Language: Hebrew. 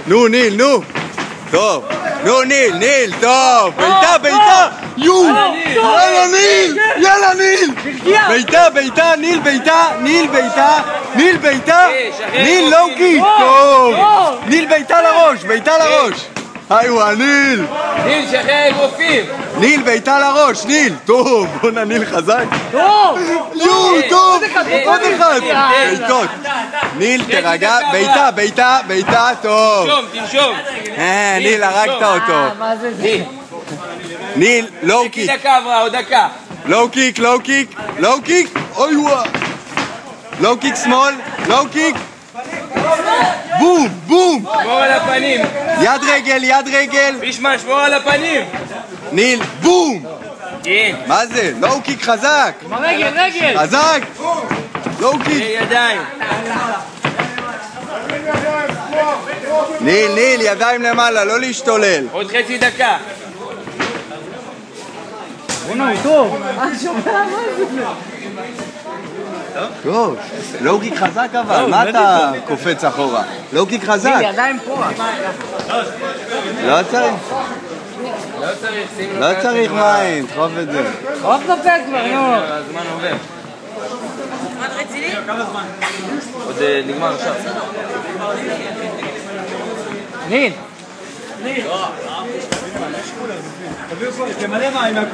נו, ניל, נו! טוב! נו, ניל, ניל, טוב! ביתה, ביתה! יאללה, ניל! יאללה, ניל! ביתה, ביתה, ניל, ביתה! ניל, ביתה! ניל, ביתה! ניל, לוקי! טוב! ניל, ביתה לראש! ביתה לראש! היווה, ניל! ניל, שחרר אגרופים! ניל, ביתה לראש! ניל! טוב! בוא'נה, ניל חזק! טוב! יואו, טוב! עוד אחד! ביתות! ניל, תרגע! ביתה, ביתה, ביתה! טוב! תנשום! ניל, הרגת אותו! מה זה זה? ניל, לואו קיק! דקה עברה, עוד דקה! לואו קיק, לואו קיק! לואו קיק! אוי וואו! לואו קיק שמאל! לואו קיק! בום! בום! שמור על הפנים! יד רגל, יד רגל! פישמן, שמור על הפנים! ניל, בום! כן! מה זה? לואו קיק חזק! רגל, רגל! חזק! לואו קיק! ידיים! ניל, ניל, ידיים למעלה, לא להשתולל! עוד חצי דקה! בוא'נה, הוא טוב! שומע מה זה? טוב, לואו קיק חזק אבל, מה אתה קופץ אחורה? לואו קיק חזק! ידיים פה! לא צריך, לא צריך, שים לו... לא צריך מים, תחוף את זה. עוד נופל כבר, נו! הזמן עובר. זמן רציני? כמה זמן? עוד נגמר עכשיו. ניל! תמלא מים.